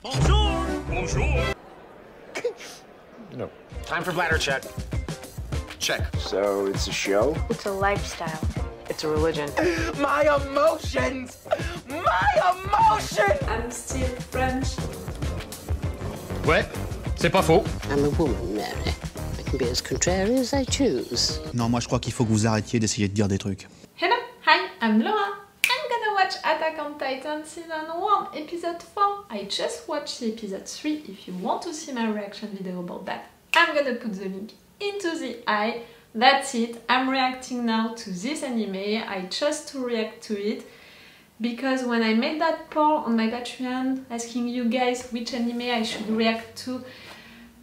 Bonjour! Bonjour! No. Time for bladder check. Check. So it's a show? It's a lifestyle. It's a religion. My emotions! My emotions! I'm still French. Ouais, c'est pas faux. I'm a woman, Mary. I can be as contrary as I choose. Non, moi je crois qu'il faut que vous arrêtiez d'essayer de dire des trucs. Hello, hi, I'm Laura. I'm gonna watch Attack on Titan Season 1, Episode 4. I just watched the Episode 3. If you want to see my reaction video about that, I'm gonna put the link into the eye. That's it. I'm reacting now to this anime. I chose to react to it because when I made that poll on my Patreon asking you guys which anime I should react to,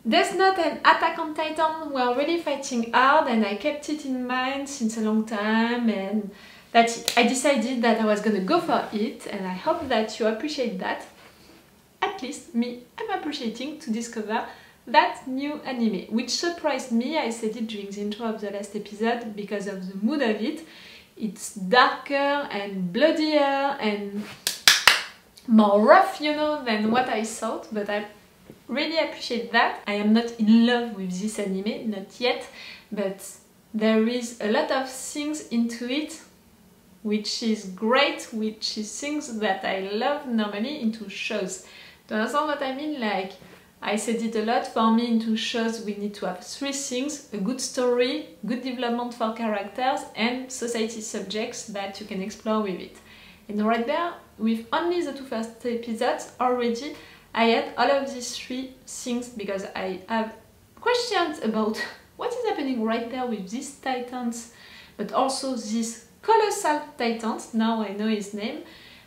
there's not an Attack on Titan. We're really fighting hard and I kept it in mind since a long time, and that's it. I decided that I was gonna go for it, and I hope that you appreciate that. At least me, I'm appreciating to discover that new anime, which surprised me. I said it during the intro of the last episode because of the mood of it. It's darker and bloodier and more rough, you know, than what I thought, but I really appreciate that. I am not in love with this anime, not yet, but there is a lot of things into it which is great, which is things that I love normally into shows. Do you understand what I mean? Like, I said it a lot, for me into shows we need to have three things: a good story, good development for characters, and society subjects that you can explore with it. And right there, with only the two first episodes already, I had all of these three things because I have questions about what is happening right there with these titans, but also these Colossal Titans. Now I know his name.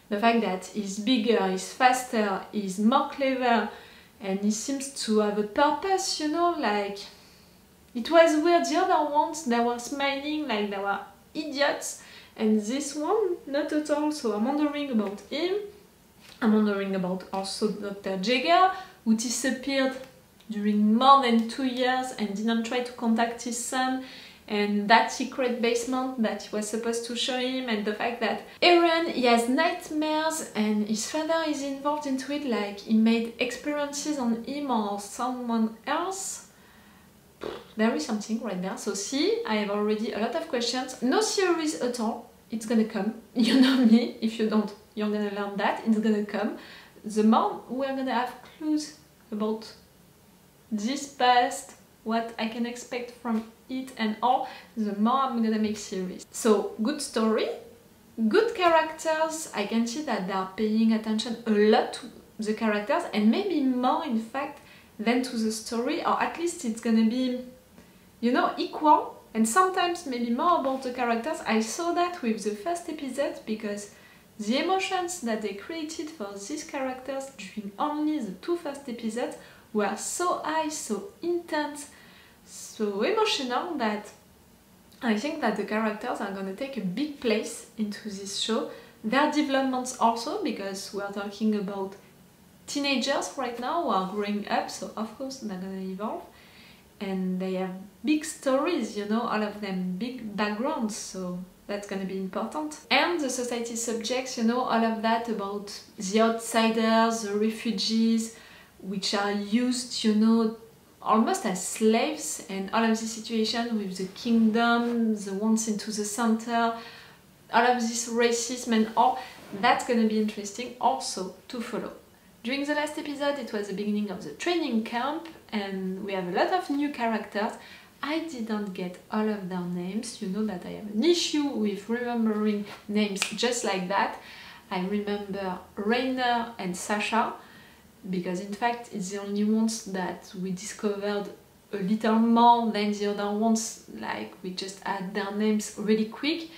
The fact that he's bigger, he's faster, he's more clever, and he seems to have a purpose, you know, like... It was weird, the other ones, they were smiling like they were idiots, and this one, not at all, so I'm wondering about him. I'm wondering about also Dr. Jaeger, who disappeared during more than 2 years and didn't try to contact his son, and that secret basement that he was supposed to show him, and the fact that Eren, he has nightmares and his father is involved into it, like he made experiences on him or someone else. There is something right there. So see, I have already a lot of questions. No theories at all. It's gonna come. You know me. If you don't, you're gonna learn that. It's gonna come. The more we're gonna have clues about this past, what I can expect from it and all, the more I'm gonna make series. So, good story, good characters. I can see that they are paying attention a lot to the characters, and maybe more in fact than to the story, or at least it's gonna be, you know, equal, and sometimes maybe more about the characters. I saw that with the first episode because the emotions that they created for these characters during only the two first episodes were so high, so intense, so emotional, that I think that the characters are gonna take a big place into this show. Their developments also, because we are talking about teenagers right now who are growing up, so of course they're gonna evolve. And they have big stories, you know, all of them, big backgrounds, so that's gonna be important. And the society subjects, you know, all of that about the outsiders, the refugees, which are used, you know, almost as slaves, and all of this situation with the kingdom, the ones into the center, all of this racism and all, that's gonna be interesting also to follow. During the last episode, it was the beginning of the training camp, and we have a lot of new characters. I didn't get all of their names. You know that I have an issue with remembering names just like that. I remember Rainer and Sasha, because in fact it's the only ones that we discovered a little more than the other ones, like we just had their names really quick.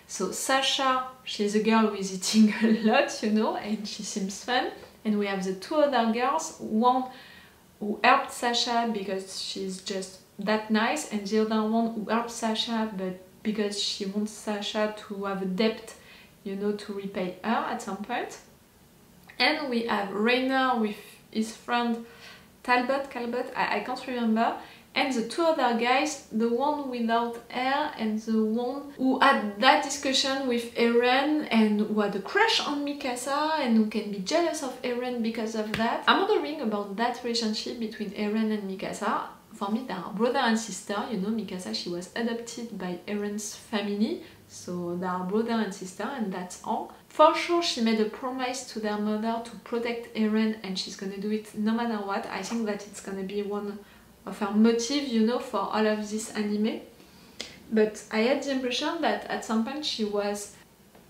So Sasha, she's a girl who is eating a lot, you know, and she seems fun. And we have the two other girls, one who helped Sasha because she's just that nice, and the other one who helped Sasha but because she wants Sasha to have a debt, you know, to repay her at some point. And we have Rainer with his friend Talbot, I can't remember, And the two other guys, the one without hair and the one who had that discussion with Eren and who had a crush on Mikasa and who can be jealous of Eren because of that. I'm wondering about that relationship between Eren and Mikasa. For me, they are brother and sister. You know, Mikasa, she was adopted by Eren's family, so they are brother and sister, and that's all. For sure, she made a promise to their mother to protect Eren, and she's gonna do it no matter what. I think that it's gonna be one of her motive, you know, for all of this anime. But I had the impression that at some point she was,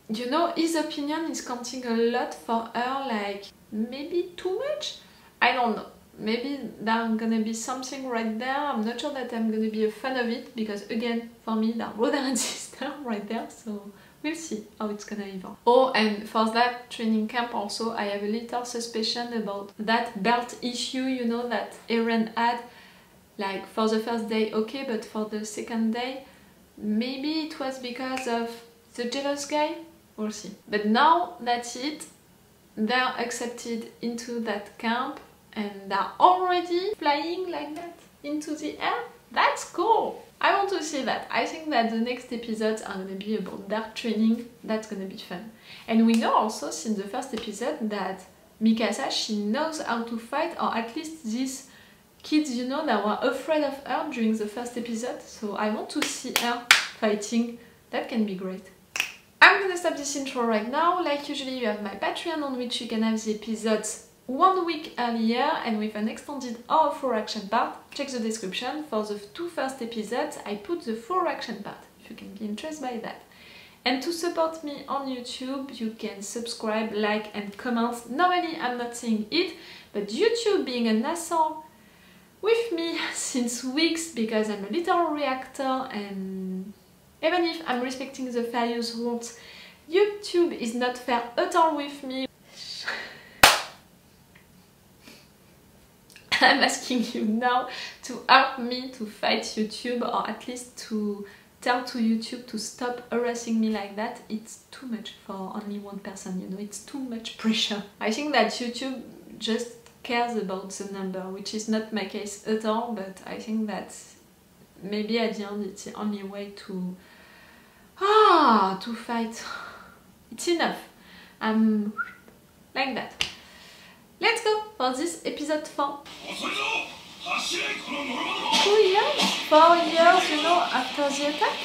you know, his opinion is counting a lot for her, like maybe too much? I don't know. Maybe there's gonna be something right there. I'm not sure that I'm gonna be a fan of it, because again, for me, they're brother and sister right there, so we'll see how it's gonna evolve. Oh, and for that training camp also, I have a little suspicion about that belt issue, you know, that Eren had. Like, for the first day, okay, but for the second day, maybe it was because of the jealous guy? We'll see. But now, that's it. They're accepted into that camp, and they're already flying like that into the air. That's cool! I want to see that. I think that the next episodes are gonna be about dark training. That's gonna be fun. And we know also, since the first episode, that Mikasa, she knows how to fight, or at least these kids, you know, that were afraid of her during the first episode, so I want to see her fighting. That can be great. I'm gonna stop this intro right now. Like usually, you have my Patreon on which you can have the episodes 1 week earlier and with an extended or full action part. Check the description. For the 2 first episodes, I put the full action part, if you can be interested by that. And to support me on YouTube, you can subscribe, like and comment. Normally, I'm not saying it, but YouTube being an asshole with me since weeks, because I'm a little reactor, and even if I'm respecting the fair use rules, YouTube is not fair at all with me. I'm asking you now to help me to fight YouTube, or at least to tell to YouTube to stop harassing me like that. It's too much for only one person, you know, it's too much pressure. I think that YouTube just cares about the number, which is not my case at all, but I think that maybe at the end it's the only way to fight. It's enough. I'm like that. Let's go for this episode 4. 2 years? 4 years, you know, after the attack?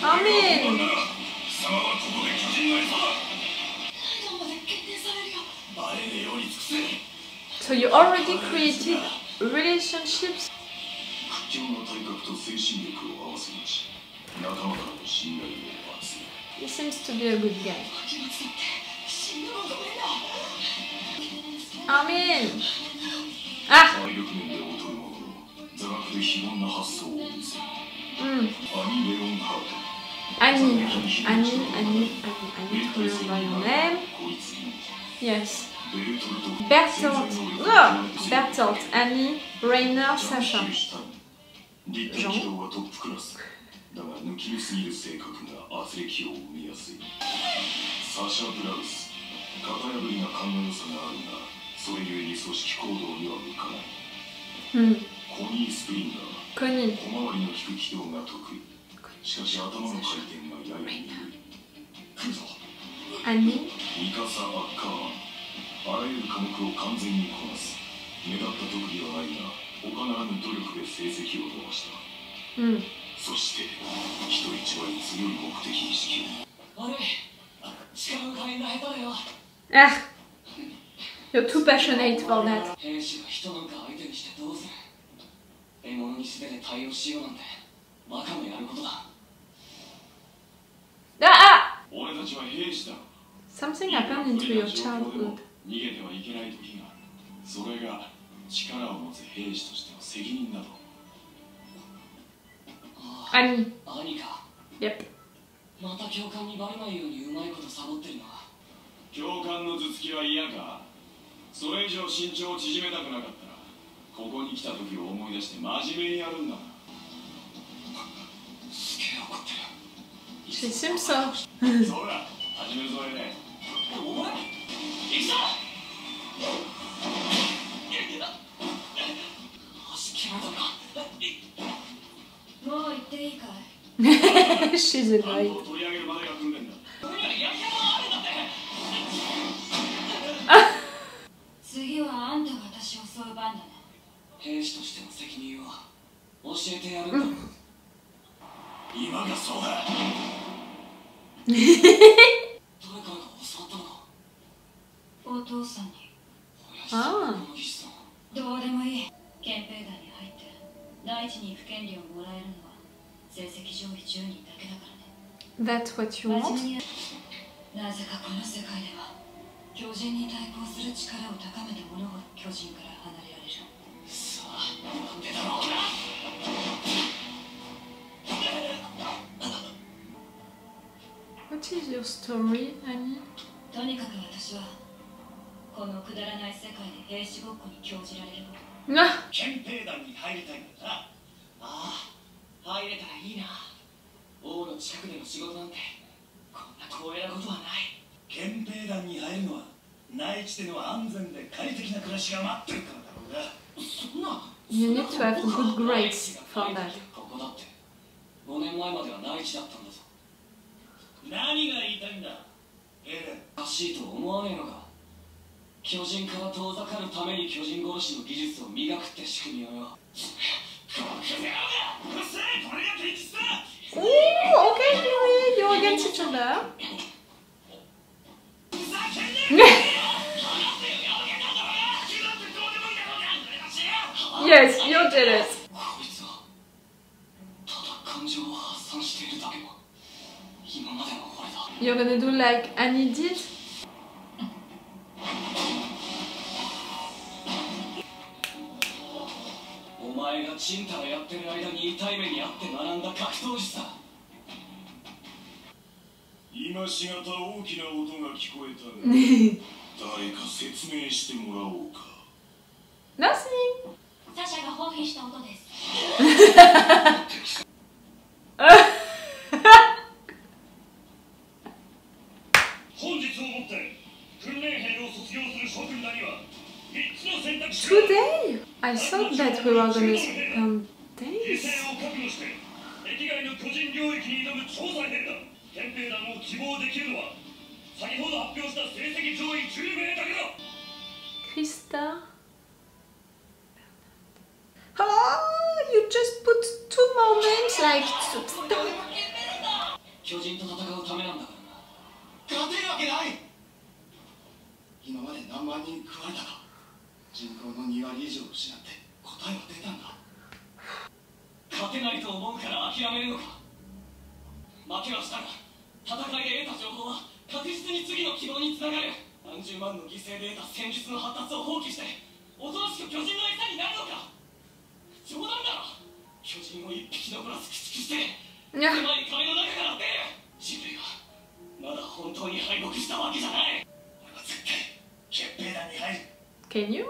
I mean... So you already created relationships? He seems to be a good guy. I mean... Ah! Annie. I need to remember your name. Yes. Bertolt. Oh, Bertolt, Annie, Rainer, Sasha. Jean. Connie. Annie. Ah, you're too passionate for that. Ah! Something happened into your childhood. Annie. Yep. She seems so. She's a great. Ah. That's what you want? What is your story, Annie? Ah. You need to have good grades for that. Ooh, okay, you're against each other. Yes, you're jealous. You're gonna do like Annie did? Nothing. Today? I thought that we were gonna spend days. Krista? Oh, you just put 2 moments like stop. Yeah. Can you?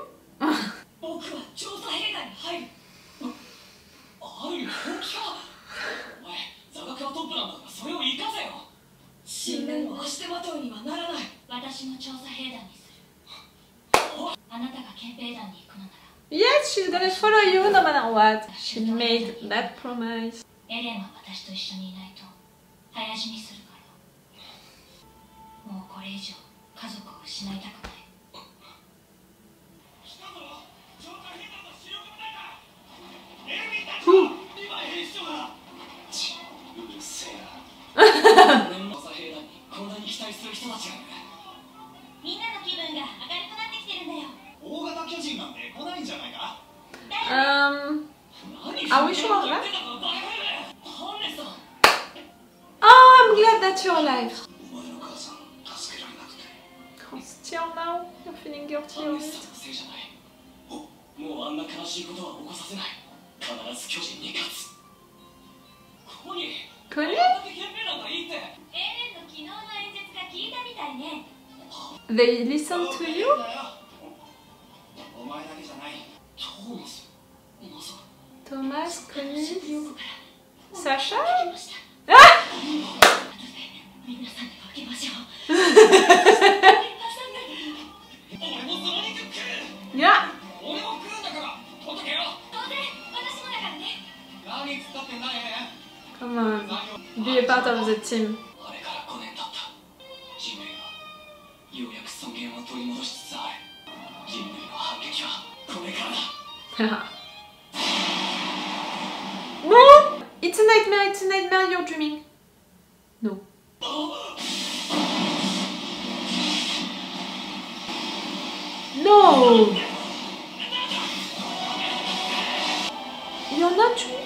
Yes, she's gonna follow you no matter what. She made that promise. Who? Are we sure of that? Oh, I'm glad that you're alive. Oh, still now? You're feeling guilty of it? Connie? They listen to you? Thomas, Connie, Sasha? Ah! Yeah. Come on, be a part out of the team. No! It's a nightmare, you're dreaming. No. No! You're not dreaming?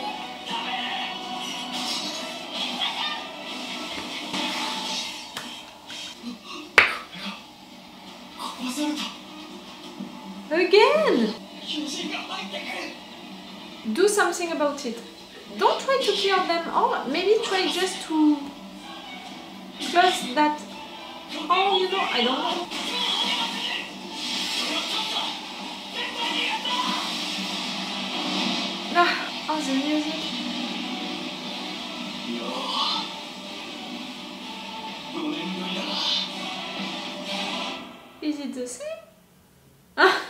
Again! Do something about it. Don't try to kill them all. Maybe try just to close that. Oh, you know, I don't know. Ah, oh, the music. Is it the same? Ah.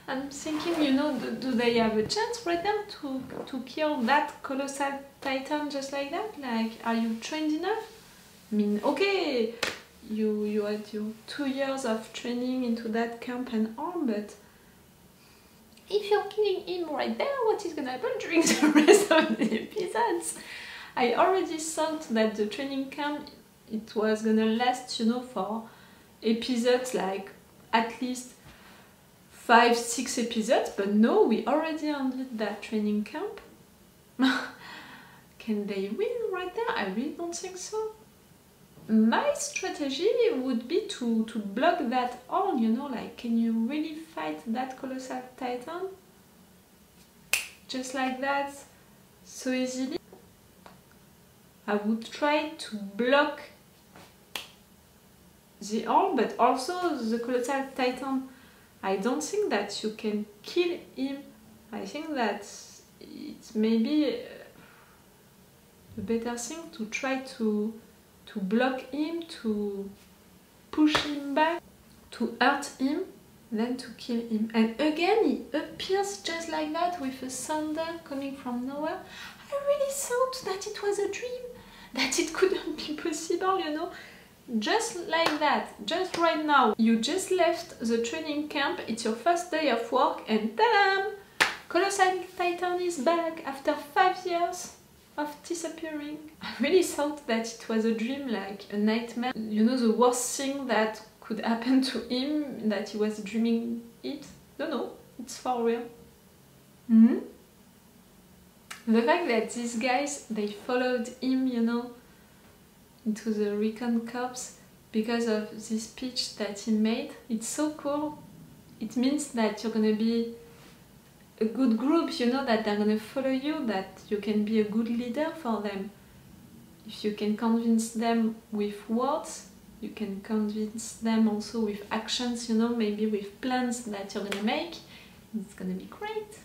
I'm thinking, you know, do they have a chance right now to kill that Colossal Titan just like that? Like, are you trained enough? I mean, okay, you had your 2 years of training into that camp and all, but if you're killing him right there, what is gonna happen during the rest of the episodes? I already thought that the training camp, it was gonna last, you know, for episodes like at least 5-6 episodes, but no, we already ended that training camp. Can they win right there? I really don't think so. My strategy would be to block that all, you know, like, can you really fight that Colossal Titan? Just like that, so easily? I would try to block the orb, but also the Colossal Titan. I don't think that you can kill him. I think that it's maybe a better thing to try to block him, to push him back, to hurt him, than to kill him. And again, he appears just like that with a thunder coming from nowhere. I really thought that it was a dream, that it couldn't be possible, you know. Just like that, just right now, you just left the training camp, it's your first day of work, and TADAM! Colossal Titan is back after 5 years of disappearing. I really thought that it was a dream, like a nightmare. You know, the worst thing that could happen to him, that he was dreaming it. No, it's for real. The fact that these guys, they followed him, you know, into the recon corps because of this speech that he made. It's so cool. It means that you're gonna be a good group, you know, that they're gonna follow you, that you can be a good leader for them. If you can convince them with words, you can convince them also with actions, you know, maybe with plans that you're gonna make. It's gonna be great.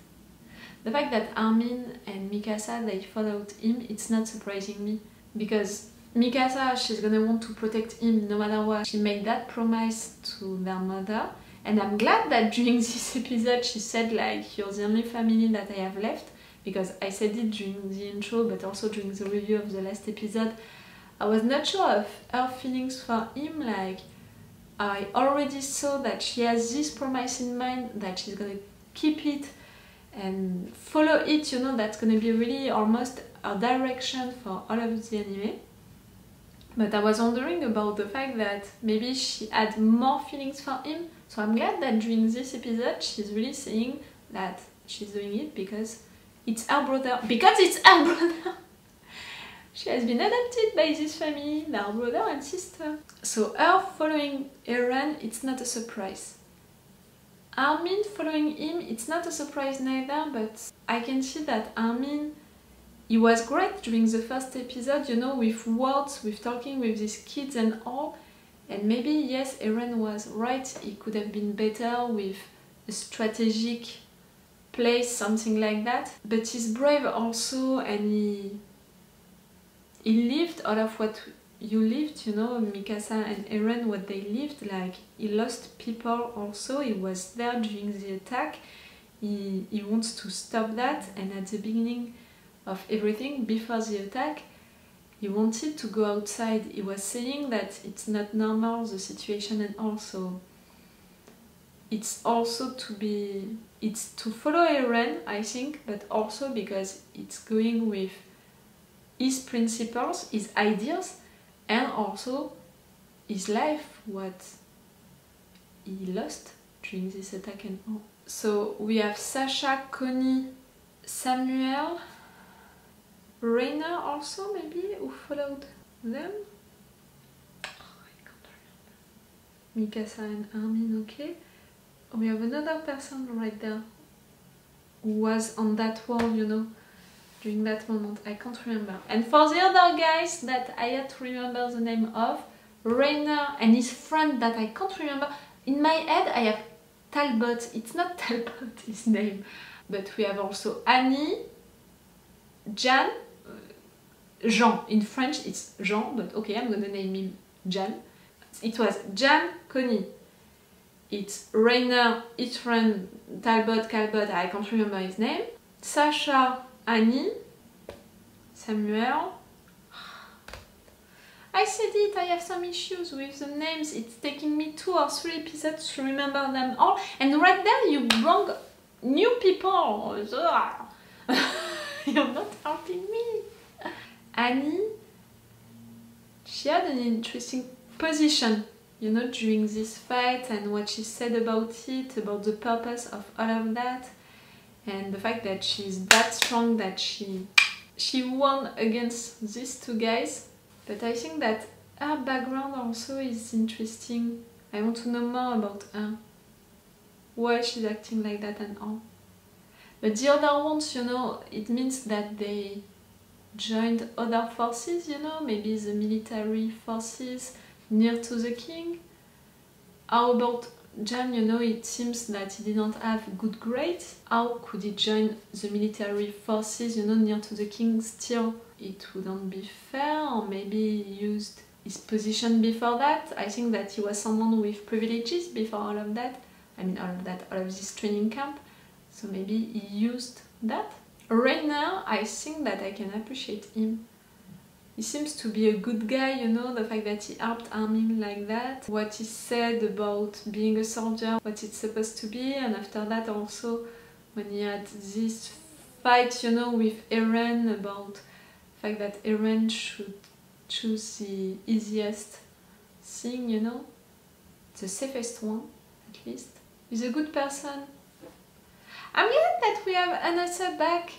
The fact that Armin and Mikasa, they followed him, it's not surprising me, because Mikasa, she's gonna want to protect him no matter what. She made that promise to their mother, and I'm glad that during this episode she said, like, you're the only family that I have left, because I said it during the intro, but also during the review of the last episode. I was not sure of her feelings for him, like, I already saw that she has this promise in mind, that she's gonna keep it and follow it, you know, that's gonna be really almost a direction for all of the anime. But I was wondering about the fact that maybe she had more feelings for him, so I'm glad that during this episode she's really saying that she's doing it because it's her brother. Because it's her brother! She has been adopted by this family, their brother and sister. So her following Eren, it's not a surprise. Armin following him, it's not a surprise neither, but I can see that Armin, he was great during the first episode, you know, with words, with talking with these kids and all. And maybe, yes, Eren was right, he could have been better with a strategic place, something like that. But he's brave also, and he lived all of what you lived, you know, Mikasa and Eren, what they lived, like, he lost people also, he was there during the attack. he wants to stop that, and at the beginning of everything, before the attack, he wanted to go outside. He was saying that it's not normal, the situation, and also it's to follow Eren, I think, but also because it's going with his principles, his ideas, and also his life, what he lost during this attack and all. So we have Sasha, Connie, Samuel, Rainer also maybe, who followed them. I can't remember. Mikasa and Armin, okay. We have another person right there who was on that wall, you know, during that moment. I can't remember. And for the other guys that I had to remember the name of, Rainer and his friend that I can't remember. In my head I have Talbot. It's not Talbot, his name. But we have also Annie, Jean. In French it's Jean, but okay, I'm gonna name him Jean. It was Jean, Connie. It's Rainer, his friend Talbot, I can't remember his name. Sasha, Annie, Samuel. I said it, I have some issues with the names. It's taking me 2 or 3 episodes to remember them all. And right there you brought new people. You're not helping me. Annie, she had an interesting position, you know, during this fight, and what she said about it, about the purpose of all of that, and the fact that she's that strong that she won against these 2 guys. But I think that her background also is interesting. I want to know more about her, why she's acting like that and all. But the other ones, you know, it means that they joined other forces, you know, maybe the military forces near to the king. How about Jan, you know, it seems that he didn't have good grades. How could he join the military forces, you know, near to the king still? It wouldn't be fair, or maybe he used his position before that. I think that he was someone with privileges before all of that. I mean all of this training camp. So maybe he used that. Right now, I think that I can appreciate him. He seems to be a good guy, you know, the fact that he helped Armin like that. What he said about being a soldier, what it's supposed to be, and after that also when he had this fight, you know, with Eren about the fact that Eren should choose the easiest thing, you know, the safest one, at least. He's a good person. I'm glad that we have Anasa back.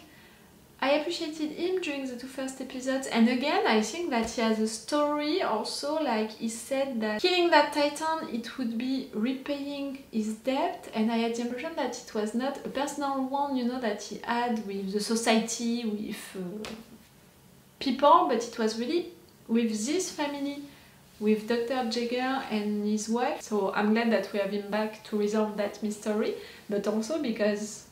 I appreciated him during the 2 first episodes, and again I think that he has a story also, like he said that killing that titan it would be repaying his debt, and I had the impression that it was not a personal one, you know, that he had with the society, with people, but it was really with this family, with Dr. Jagger and his wife. So I'm glad that we have him back to resolve that mystery, but also because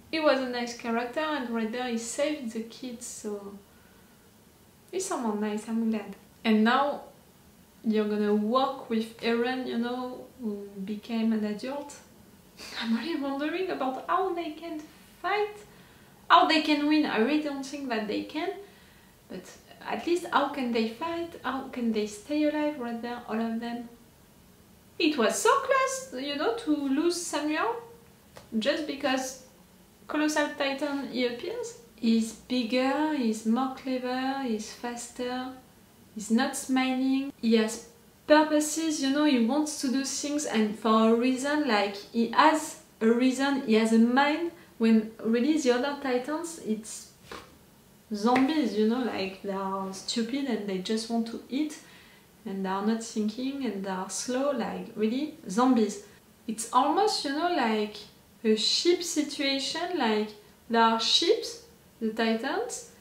he was a nice character, and right there he saved the kids, so he's someone nice, I'm glad. And now you're gonna work with Eren, you know, who became an adult. I'm really wondering about how they can fight, how they can win. I really don't think that they can, but at least how can they fight, how can they stay alive right there, all of them. It was so close, you know, to lose Samuel, just because Colossal Titan, he appears. He's bigger, he's more clever, he's faster, he's not smiling, he has purposes, you know, he wants to do things, and for a reason, like he has a reason, he has a mind, when really the other Titans, it's zombies, you know, like they are stupid and they just want to eat, and they are not thinking, and they are slow, like really zombies. It's almost, you know, like a ship situation, like there are ships, the Titans,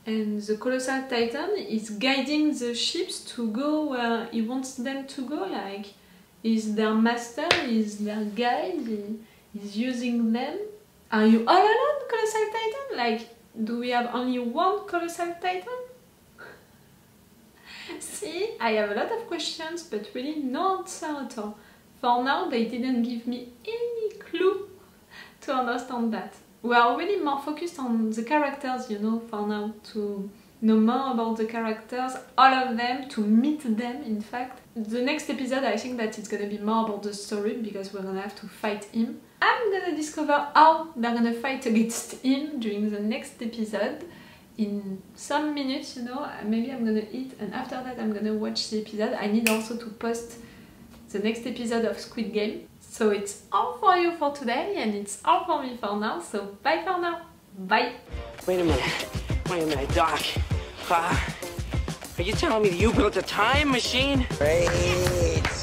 and the Colossal Titan is guiding the ships to go where he wants them to go, like he's their master, he's their guide, he's using them. Are you all alone, Colossal Titan? Like, do we have only one Colossal Titan? See, I have a lot of questions, but really no answer at all. For now, they didn't give me any clue to understand that. We are really more focused on the characters, you know, for now, to know more about the characters, all of them, to meet them, in fact. The next episode, I think that it's gonna be more about the story, because we're gonna have to fight him. I'm gonna discover how they're gonna fight against him during the next episode. In some minutes, you know, maybe I'm gonna eat, and after that I'm gonna watch the episode. I need also to post the next episode of Squid Game. So it's all for you for today, and it's all for me for now, so bye for now. Bye! Wait a minute, Doc. Are you telling me that you built a time machine? Great.